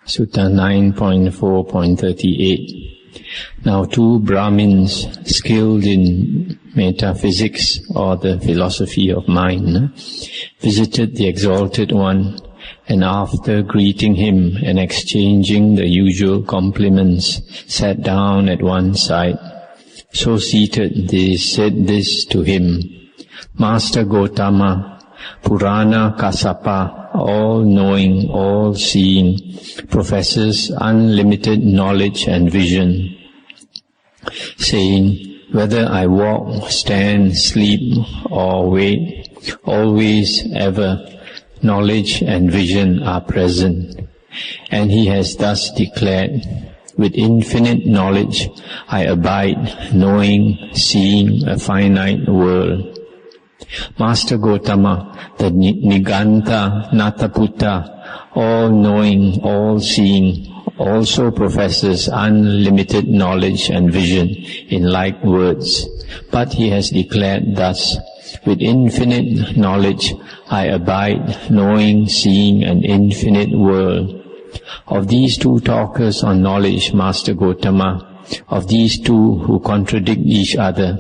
Sutta 9.4.38. Now 2 Brahmins skilled in metaphysics or the philosophy of mind visited the Exalted One, and after greeting him and exchanging the usual compliments, sat down at one side. So seated, they said this to him: Master Gotama, Purana Kassapa, all-knowing, all-seeing, professes unlimited knowledge and vision, saying, whether I walk, stand, sleep, or wake, always, ever, knowledge and vision are present. And he has thus declared, with infinite knowledge I abide, knowing, seeing a finite world. Master Gotama, the Niganta Nataputta, all-knowing, all-seeing, also professes unlimited knowledge and vision in like words. But he has declared thus, with infinite knowledge I abide, knowing, seeing an infinite world. Of these 2 talkers on knowledge, Master Gotama, of these 2 who contradict each other,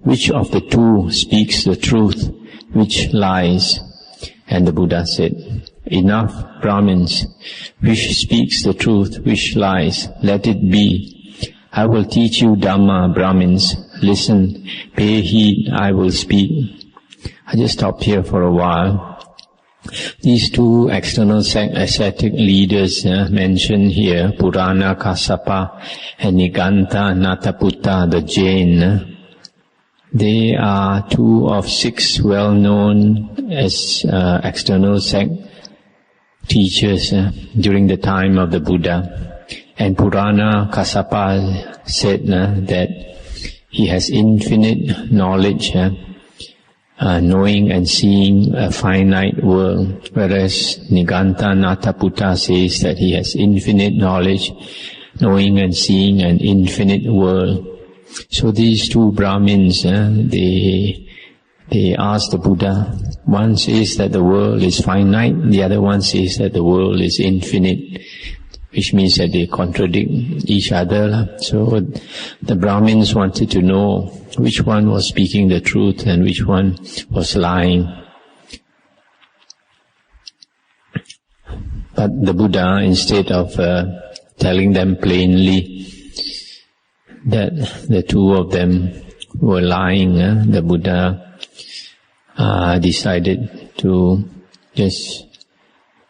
which of the 2 speaks the truth, which lies? And the Buddha said, enough, Brahmins, which speaks the truth, which lies, let it be. I will teach you Dhamma, Brahmins. Listen, pay heed, I will speak. I just stopped here for a while. These 2 external ascetic leaders mentioned here, Purana Kassapa and Niganta Nataputta, the Jain, they are 2 of 6 well-known as external sect teachers during the time of the Buddha. And Purana Kassapa said that he has infinite knowledge, knowing and seeing a finite world, whereas Niganta Nataputta says that he has infinite knowledge, knowing and seeing an infinite world. So these 2 Brahmins, they asked the Buddha, one says that the world is finite, the other one says that the world is infinite, which means that they contradict each other. So the Brahmins wanted to know which one was speaking the truth and which one was lying. But the Buddha, instead of telling them plainly that the 2 of them were lying, the Buddha decided to just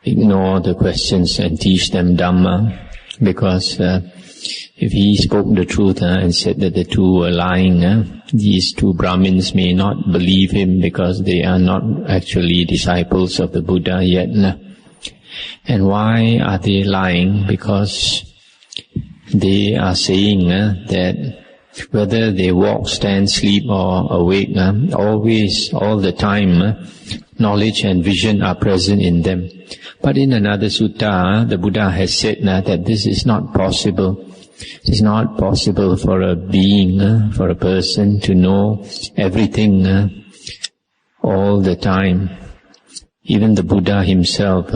ignore the questions and teach them Dhamma, because if he spoke the truth and said that the 2 were lying, these 2 Brahmins may not believe him because they are not actually disciples of the Buddha yet. And why are they lying? Because they are saying that whether they walk, stand, sleep or awake, always, all the time, knowledge and vision are present in them. But in another sutta, the Buddha has said that this is not possible. It is not possible for a being, for a person to know everything all the time. Even the Buddha himself,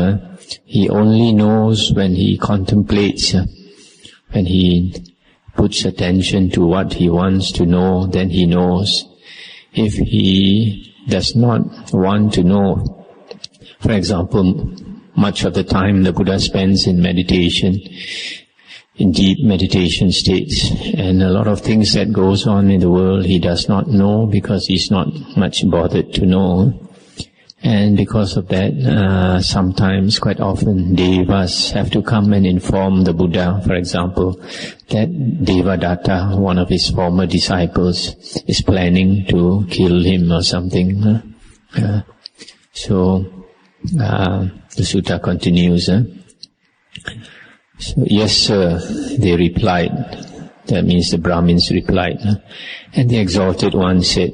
he only knows when he contemplates, when he puts attention to what he wants to know, then he knows. If he does not want to know, for example, much of the time the Buddha spends in meditation, in deep meditation states, and a lot of things that goes on in the world he does not know because he's not much bothered to know. And because of that, sometimes, quite often, devas have to come and inform the Buddha, for example, that Devadatta, one of his former disciples, is planning to kill him or something. So the sutta continues. So, yes, sir, they replied. That means the Brahmins replied. And the Exalted One said,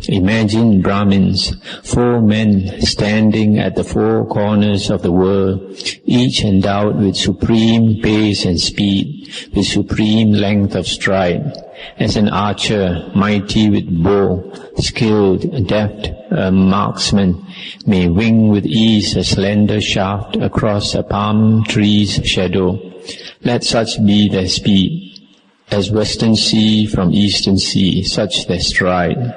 imagine, Brahmins, 4 men standing at the 4 corners of the world, each endowed with supreme pace and speed, with supreme length of stride. As an archer, mighty with bow, skilled, deft, a marksman, may wing with ease a slender shaft across a palm tree's shadow. Let such be their speed. As western sea from eastern sea, such their stride.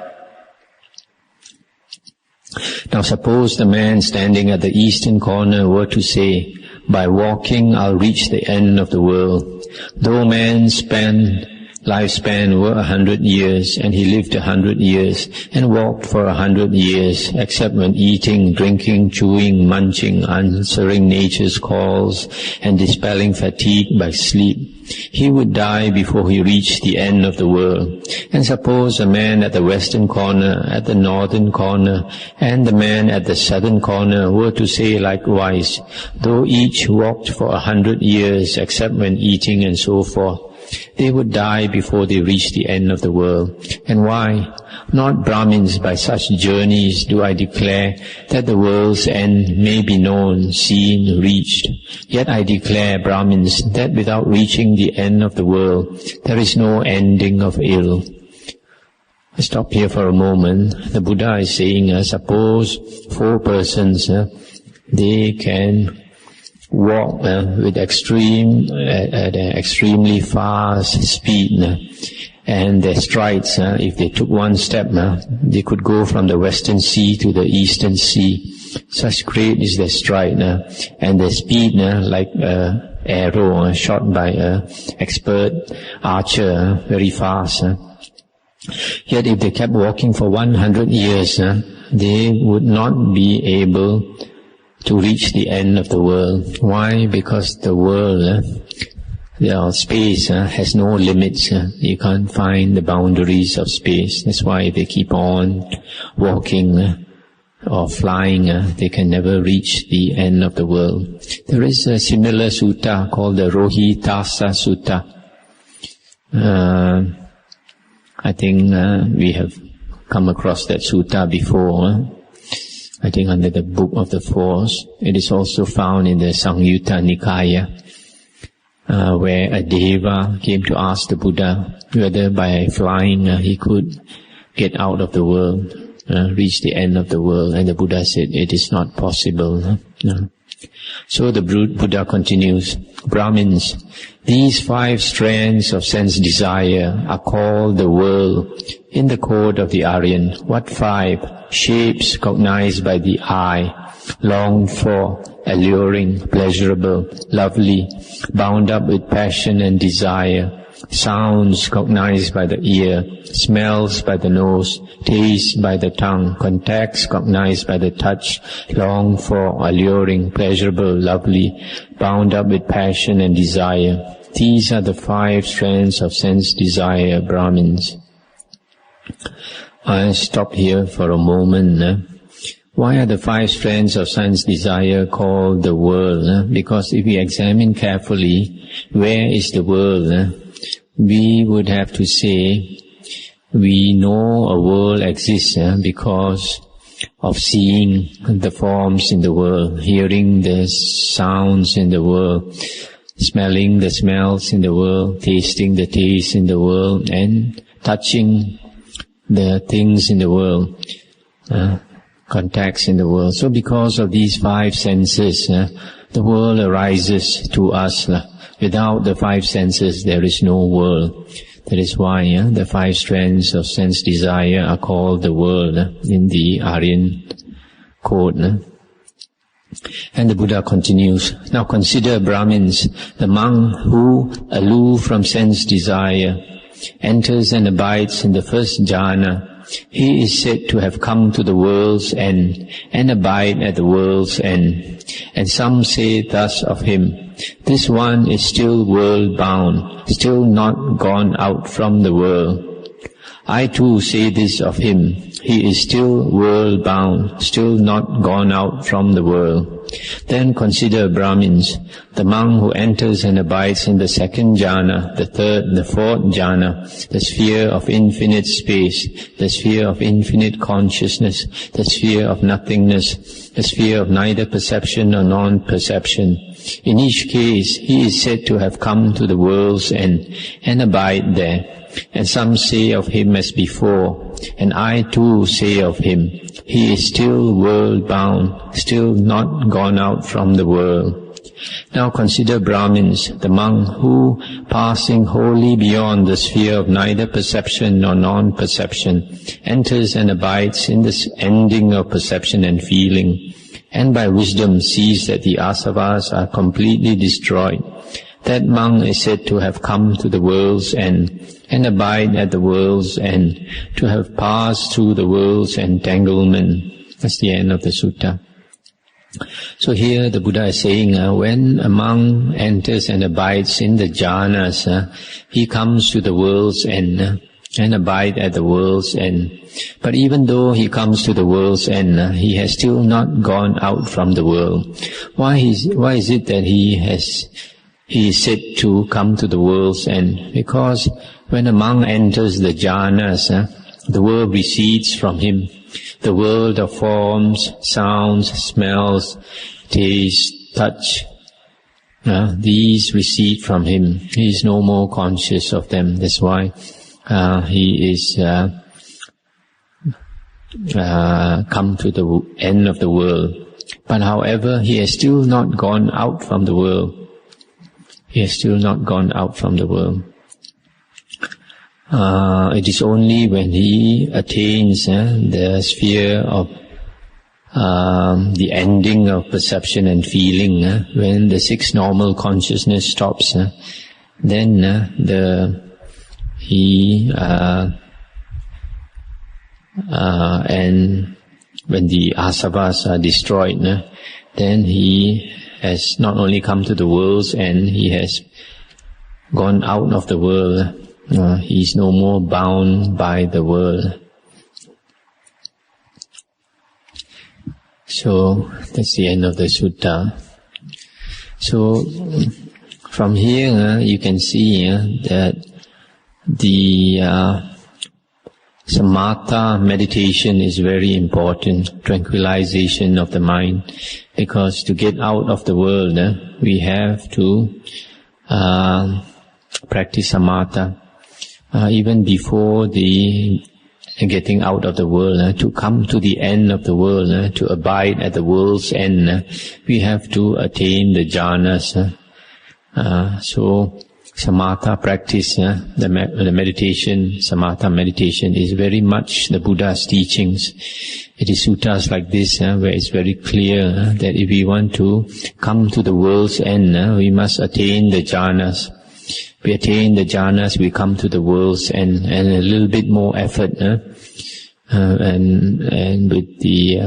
Now suppose the man standing at the eastern corner were to say, by walking I'll reach the end of the world. Though man's lifespan were 100 years, and he lived 100 years, and walked for 100 years, except when eating, drinking, chewing, munching, answering nature's calls, and dispelling fatigue by sleep, he would die before he reached the end of the world. And suppose a man at the western corner, at the northern corner, and the man at the southern corner were to say likewise, though each walked for 100 years, except when eating and so forth, they would die before they reached the end of the world. And why? Not Brahmins, by such journeys do I declare that the world's end may be known, seen, reached. Yet I declare, Brahmins, that without reaching the end of the world, there is no ending of ill. I stop here for a moment. The Buddha is saying, suppose 4 persons, they can walk with extremely fast speed, and their strides, if they took 1 step, they could go from the western sea to the eastern sea. Such great is their stride, and their speed, like arrow shot by an expert archer, very fast. Yet if they kept walking for 100 years, they would not be able to reach the end of the world. Why? Because the world, space has no limits. You can't find the boundaries of space. That's why they keep on walking or flying. They can never reach the end of the world. There is a similar sutta called the Rohitassa Sutta. I think we have come across that sutta before. I think under the Book of the Force. It is also found in the Samyutta Nikaya, where a deva came to ask the Buddha whether by flying he could get out of the world, reach the end of the world. And the Buddha said, it is not possible. So the Buddha continues, Brahmins, these 5 strands of sense desire are called the world in the code of the Aryan. What 5? Shapes cognized by the eye, longed for, alluring, pleasurable, lovely, bound up with passion and desire. Sounds cognized by the ear, smells by the nose, taste by the tongue, contacts cognized by the touch, longed for, alluring, pleasurable, lovely, bound up with passion and desire. These are the 5 strands of sense desire, Brahmins. I stop here for a moment. Why are the 5 strands of sense desire called the world? Because if we examine carefully, where is the world? We would have to say, we know a world exists because of seeing the forms in the world, hearing the sounds in the world, smelling the smells in the world, tasting the tastes in the world, and touching the things in the world, contacts in the world. So because of these 5 senses, the world arises to us. Without the 5 senses, there is no world. That is why the 5 strands of sense desire are called the world in the Aryan code. And the Buddha continues, now consider, Brahmins, the monk who, aloof from sense desire, enters and abides in the first jhana. He is said to have come to the world's end and abide at the world's end. And some say thus of him, this one is still world-bound, still not gone out from the world. I too say this of him. He is still world-bound, still not gone out from the world. Then consider Brahmins, the monk who enters and abides in the second jhana, the third, the fourth jhana, the sphere of infinite space, the sphere of infinite consciousness, the sphere of nothingness, the sphere of neither perception nor non-perception. In each case, he is said to have come to the world's end and abide there. And some say of him as before, and I too say of him, he is still world-bound, still not gone out from the world. Now consider Brahmins, the monk who, passing wholly beyond the sphere of neither perception nor non-perception, enters and abides in this ending of perception and feeling, and by wisdom sees that the asavas are completely destroyed. That monk is said to have come to the world's end, and abide at the world's end, to have passed through the world's entanglement. That's the end of the sutta. So here the Buddha is saying, when a monk enters and abides in the jhanas, he comes to the world's end, and abide at the world's end. But even though he comes to the world's end, he has still not gone out from the world. Why is it that he is said to come to the world's end? Because when a monk enters the jhanas, the world recedes from him. The world of forms, sounds, smells, taste, touch, these recede from him. He is no more conscious of them. That's why he is come to the end of the world. But however, he has still not gone out from the world. He has still not gone out from the world. It is only when he attains the sphere of the ending of perception and feeling, when the sixth normal consciousness stops, then and when the asavas are destroyed, then he has not only come to the world's end, he has gone out of the world. He is no more bound by the world. So that's the end of the sutta. So from here you can see that the samatha meditation is very important, tranquilization of the mind, because to get out of the world we have to practice samatha. Even before the getting out of the world, to come to the end of the world, to abide at the world's end, we have to attain the jhanas. So samatha practice, the meditation, samatha meditation is very much the Buddha's teachings. It is suttas like this where it's very clear that if we want to come to the world's end, we must attain the jhanas. We attain the jhanas, we come to the world's end, and a little bit more effort, and with the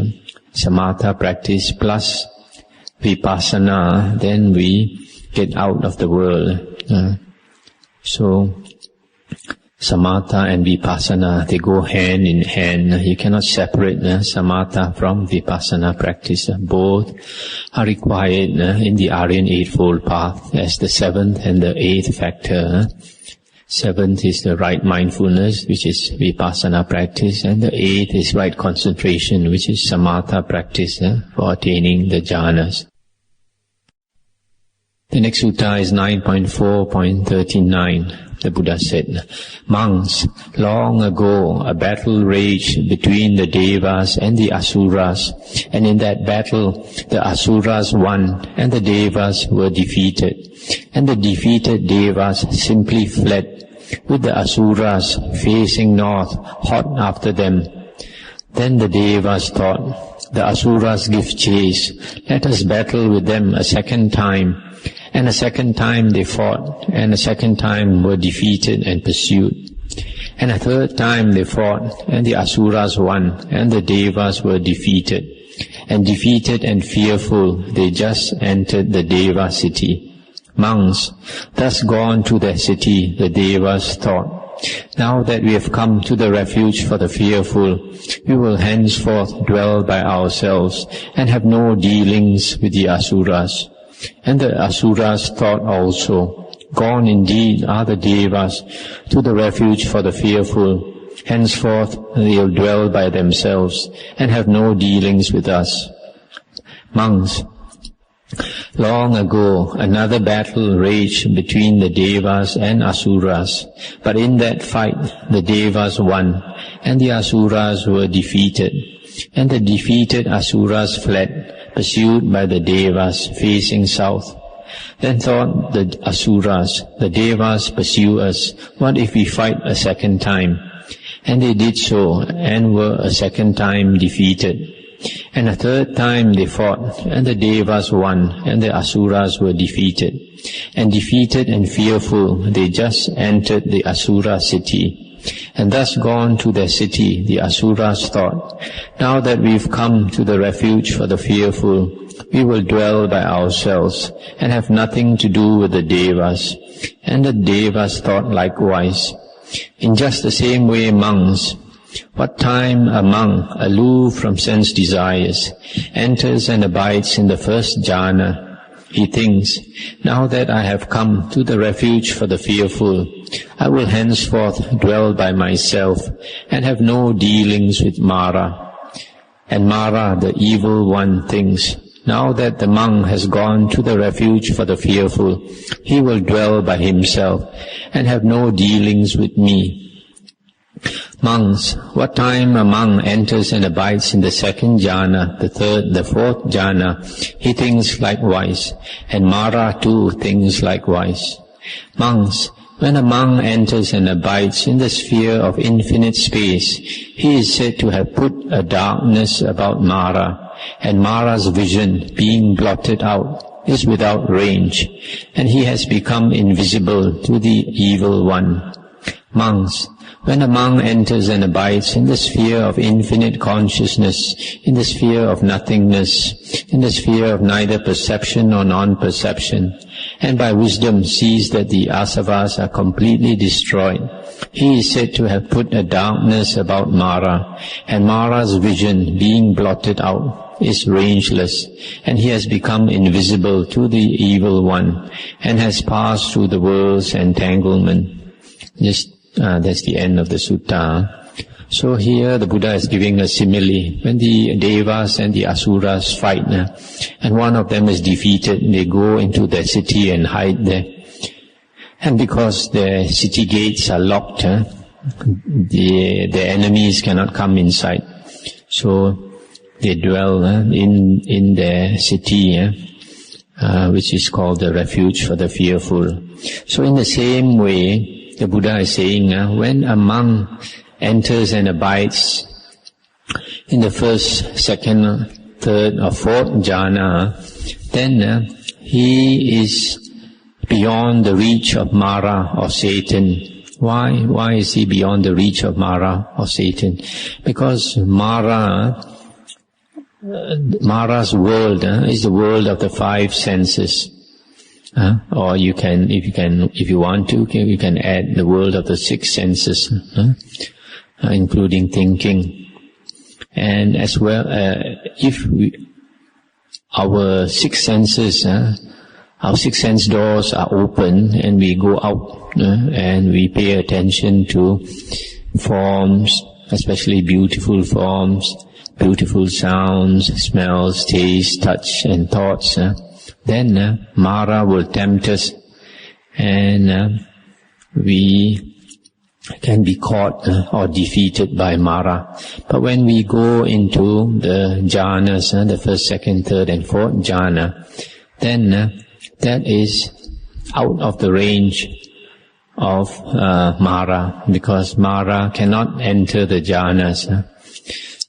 samatha practice plus vipassana, then we get out of the world. So samatha and vipassana, they go hand in hand. You cannot separate samatha from vipassana practice. Both are required in the Aryan Eightfold Path as the seventh and the eighth factor. Seventh is the right mindfulness, which is vipassana practice, and the eighth is right concentration, which is samatha practice for attaining the jhanas. The next sutta is 9.4.39. The Buddha said, monks, long ago a battle raged between the devas and the asuras, and in that battle the asuras won and the devas were defeated, and the defeated devas simply fled, with the asuras facing north, hot after them. Then the devas thought, the asuras give chase, let us battle with them a second time. And a second time they fought, and a second time were defeated and pursued. And a third time they fought, and the asuras won, and the devas were defeated. And defeated and fearful, they just entered the deva city. Monks, thus gone to the city, the devas thought, Now that we have come to the refuge for the fearful, we will henceforth dwell by ourselves and have no dealings with the asuras. And the asuras thought also, gone indeed are the devas to the refuge for the fearful. Henceforth they will dwell by themselves and have no dealings with us. Monks, long ago another battle raged between the devas and asuras, but in that fight the devas won and the asuras were defeated. And the defeated asuras fled, pursued by the devas facing south. Then thought the asuras, the devas pursue us, what if we fight a second time? And they did so, and were a second time defeated. And a third time they fought, and the devas won, and the asuras were defeated. And defeated and fearful, they just entered the asura city. And thus gone to their city, the asuras thought, now that we've come to the refuge for the fearful, we will dwell by ourselves, and have nothing to do with the devas. And the devas thought likewise. In just the same way, monks, what time a monk, aloof from sense desires, enters and abides in the first jhana, he thinks, now that I have come to the refuge for the fearful, I will henceforth dwell by myself and have no dealings with Mara. And Mara, the evil one, thinks, now that the monk has gone to the refuge for the fearful, he will dwell by himself and have no dealings with me. Monks, what time a monk enters and abides in the second jhana, the third, the fourth jhana, he thinks likewise, and Mara too thinks likewise. Monks, when a monk enters and abides in the sphere of infinite space, he is said to have put a darkness about Mara, and Mara's vision, being blotted out, is without range, and he has become invisible to the evil one. Monks, when a monk enters and abides in the sphere of infinite consciousness, in the sphere of nothingness, in the sphere of neither perception nor non-perception, and by wisdom sees that the asavas are completely destroyed, he is said to have put a darkness about Mara, and Mara's vision, being blotted out, is rangeless, and he has become invisible to the evil one, and has passed through the world's entanglement. That's the end of the sutta. So here the Buddha is giving a simile. When the devas and the asuras fight, and one of them is defeated, they go into their city and hide there. And because their city gates are locked, the enemies cannot come inside. So they dwell in their city, which is called the refuge for the fearful. So in the same way, the Buddha is saying, when a monk enters and abides in the first, second, third or fourth jhana, then he is beyond the reach of Mara or Satan. Why? Why is he beyond the reach of Mara or Satan? Because Mara's world is the world of the five senses. Or you can, if you want to, you can add the world of the six senses, including thinking. And as well, if our six senses, our six sense doors are open, and we go out and we pay attention to forms, especially beautiful forms, beautiful sounds, smells, taste, touch, and thoughts. Then Mara will tempt us, and we can be caught or defeated by Mara. But when we go into the jhanas, the first, second, third, and fourth jhana, then that is out of the range of Mara, because Mara cannot enter the jhanas.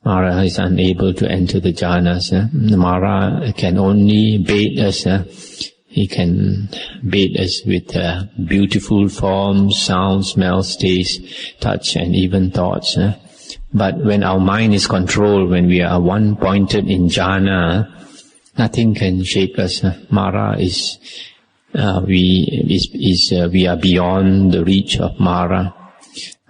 Mara is unable to enter the jhanas. Mara can only bait us. He can bait us with beautiful forms, sounds, smells, taste, touch, and even thoughts. But when our mind is controlled, when we are one-pointed in jhana, nothing can shake us. Mara we are beyond the reach of Mara.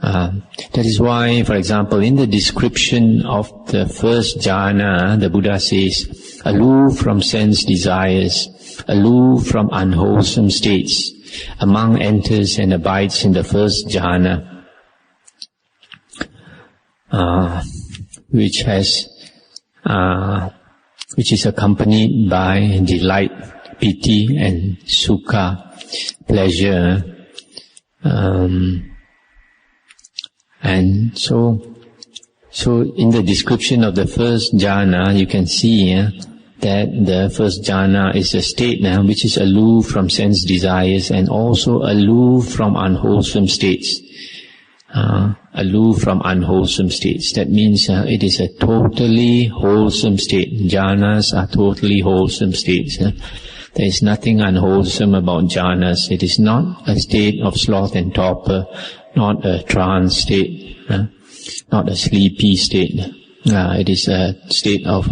That is why, for example, in the description of the first jhana, the Buddha says, aloof from sense desires, aloof from unwholesome states, a monk enters and abides in the first jhana, which is accompanied by delight, piti, and sukha, pleasure. And so in the description of the first jhana, you can see that the first jhana is a state which is aloof from sense desires and also aloof from unwholesome states. Aloof from unwholesome states. That means it is a totally wholesome state. Jhanas are totally wholesome states. There is nothing unwholesome about jhanas. It is not a state of sloth and torpor, not a trance state, not a sleepy state. It is a state of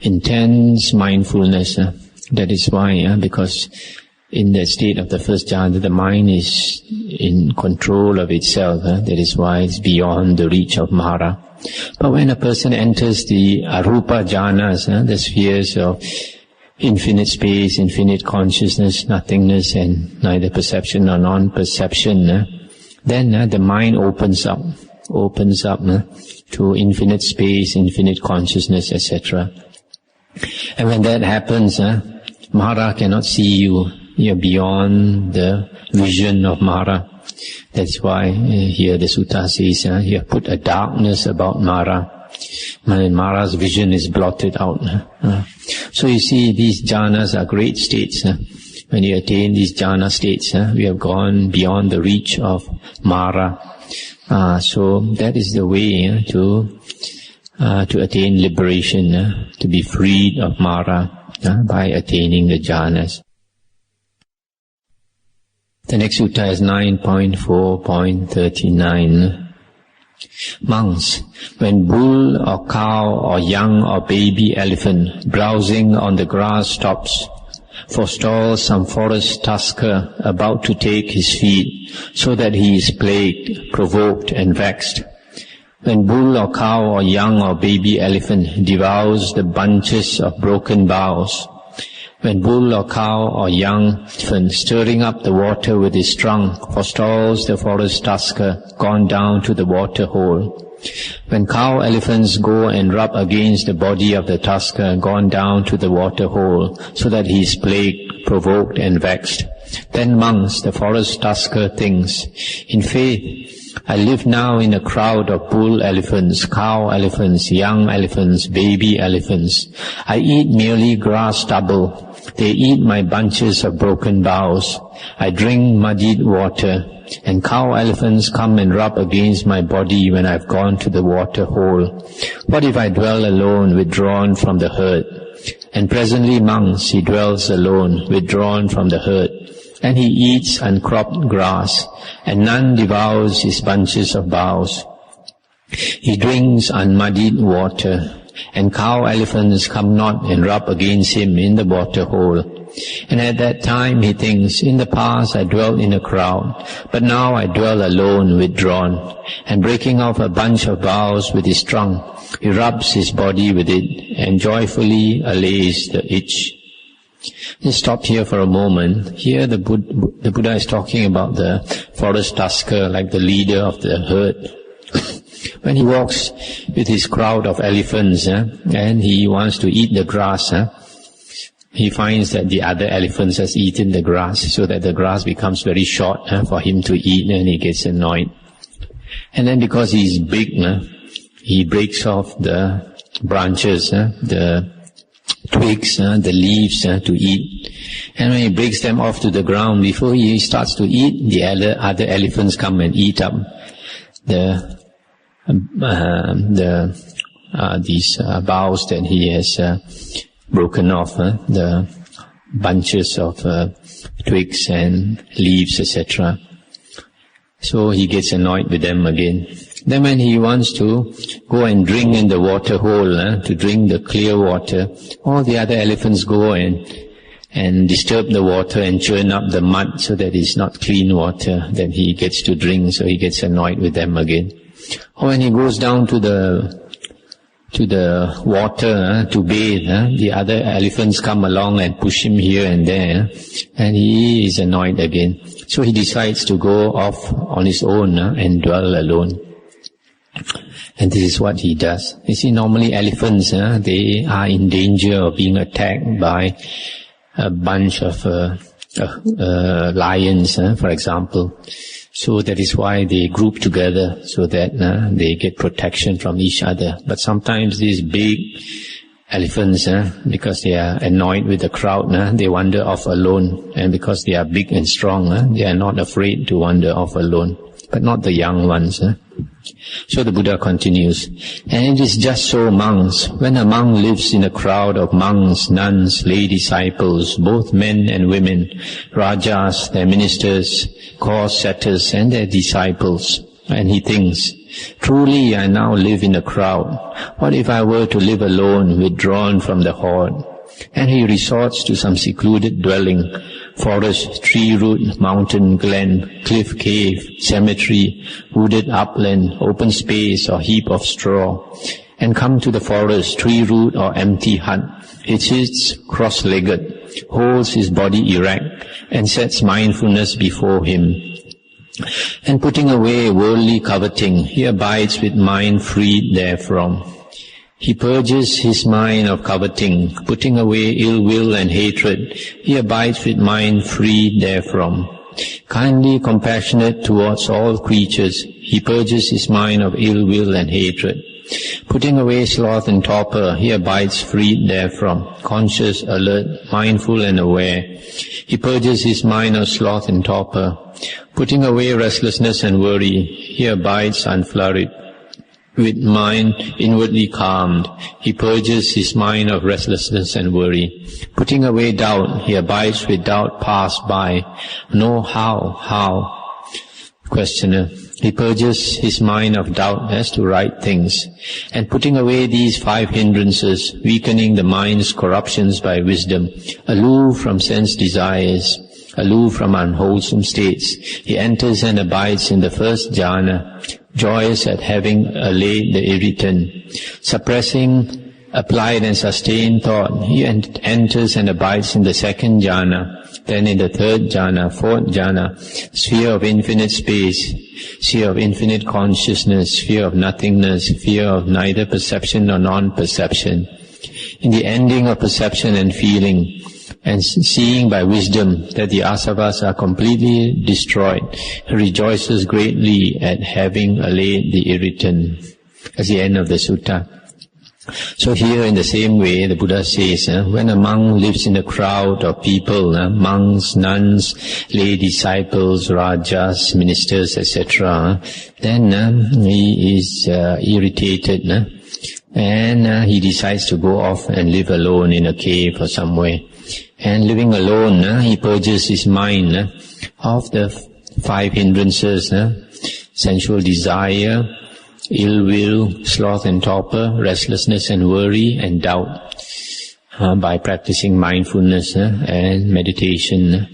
intense mindfulness. That is why, because in the state of the first jhana, the mind is in control of itself. That is why it's beyond the reach of Mara. But when a person enters the arupa jhanas, the spheres of infinite space, infinite consciousness, nothingness, and neither perception nor non-perception, then the mind opens up to infinite space, infinite consciousness, etc. And when that happens, Mara cannot see you. You're beyond the vision of Mara. That's why here the sutta says, you have put a darkness about Mara. And Mara's vision is blotted out. So you see, these jhanas are great states. When you attain these jhana states, we have gone beyond the reach of Mara. So that is the way to attain liberation, to be freed of Mara by attaining the jhanas. The next sutta is 9.4.39. Monks, when bull or cow or young or baby elephant browsing on the grass tops forestalls some forest tusker about to take his feed, so that he is plagued, provoked, and vexed. When bull or cow or young or baby elephant devours the bunches of broken boughs, when bull or cow or young elephant stirring up the water with his trunk forestalls the forest tusker gone down to the water hole, when cow elephants go and rub against the body of the tusker gone down to the water hole, so that he is plagued, provoked, and vexed, then monks, the forest tusker thinks, in faith, I live now in a crowd of bull elephants, cow elephants, young elephants, baby elephants. I eat merely grass stubble. They eat my bunches of broken boughs. I drink muddied water, and cow elephants come and rub against my body when I have gone to the water hole. What if I dwell alone, withdrawn from the herd? And presently, monks, he dwells alone, withdrawn from the herd. And he eats uncropped grass, and none devours his bunches of boughs. He drinks unmuddied water, and cow elephants come not and rub against him in the water hole. And at that time he thinks, in the past I dwelt in a crowd, but now I dwell alone, withdrawn. And breaking off a bunch of boughs with his trunk, he rubs his body with it, and joyfully allays the itch. Just stop here for a moment. Here the Buddha is talking about the forest tusker, like the leader of the herd. When he walks with his crowd of elephants, and he wants to eat the grass, he finds that the other elephants has eaten the grass, so that the grass becomes very short for him to eat, and he gets annoyed. And then because he's big, he breaks off the branches, the twigs, the leaves to eat. And when he breaks them off to the ground, before he starts to eat, the other elephants come and eat up these boughs that he has broken off, the bunches of twigs and leaves, etc. So he gets annoyed with them again. Then when he wants to go and drink in the water hole, to drink the clear water, all the other elephants go and and disturb the water and churn up the mud so that it's not clean water that he gets to drink, so he gets annoyed with them again. Or when he goes down to the water to bathe, the other elephants come along and push him here and there, and he is annoyed again. So he decides to go off on his own and dwell alone. And this is what he does. You see, normally elephants, they are in danger of being attacked by a bunch of lions, for example. So that is why they group together, so that they get protection from each other. But sometimes these big elephants, because they are annoyed with the crowd, they wander off alone. And because they are big and strong, they are not afraid to wander off alone. But not the young ones. So the Buddha continues, and it is just so, monks. When a monk lives in a crowd of monks, nuns, lay disciples, both men and women, rajas, their ministers, course setters, and their disciples, and he thinks, truly I now live in a crowd. What if I were to live alone, withdrawn from the horde? And he resorts to some secluded dwelling, forest, tree root, mountain, glen, cliff, cave, cemetery, wooded upland, open space or heap of straw, and come to the forest, tree root or empty hut. He sits cross-legged, holds his body erect, and sets mindfulness before him. And putting away worldly coveting, he abides with mind freed therefrom. He purges his mind of coveting, putting away ill will and hatred. He abides with mind freed therefrom. Kindly compassionate towards all creatures, he purges his mind of ill will and hatred. Putting away sloth and torpor, he abides freed therefrom. Conscious, alert, mindful and aware, he purges his mind of sloth and torpor. Putting away restlessness and worry, he abides unflurried. With mind inwardly calmed, he purges his mind of restlessness and worry. Putting away doubt, he abides with doubt passed by. Know how? Questioner. He purges his mind of doubt as to right things. And putting away these 5 hindrances, weakening the mind's corruptions by wisdom, aloof from sense desires, aloof from unwholesome states, he enters and abides in the first jhana, joyous at having allayed the irritant. Suppressing applied and sustained thought, he enters and abides in the second jhana, then in the third jhana, fourth jhana, sphere of infinite space, sphere of infinite consciousness, sphere of nothingness, sphere of neither perception nor non-perception. In the ending of perception and feeling, and seeing by wisdom that the asavas are completely destroyed, he rejoices greatly at having allayed the irritant. That's the end of the sutta. So here in the same way, the Buddha says, when a monk lives in a crowd of people, monks, nuns, lay disciples, rajas, ministers, etc., then he is irritated, and he decides to go off and live alone in a cave or somewhere. And living alone, he purges his mind of the 5 hindrances, sensual desire, ill will, sloth and torpor, restlessness and worry and doubt, by practicing mindfulness and meditation.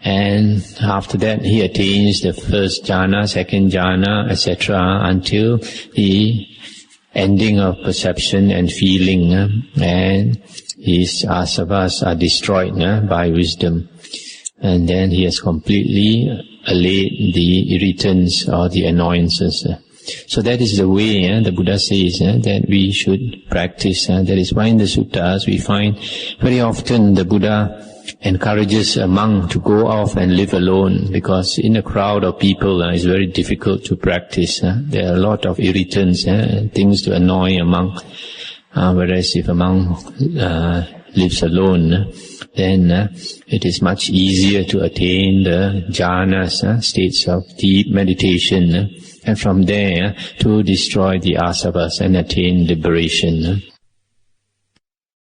And after that he attains the first jhana, second jhana, etc., until the ending of perception and feeling, and his asavas are destroyed by wisdom. And then he has completely allayed the irritants or the annoyances. So that is the way the Buddha says that we should practice. That is why in the suttas we find very often the Buddha encourages a monk to go off and live alone, because in a crowd of people it's very difficult to practice. There are a lot of irritants, things to annoy a monk. Whereas if a monk lives alone, then it is much easier to attain the jhanas, states of deep meditation, and from there to destroy the asavas and attain liberation.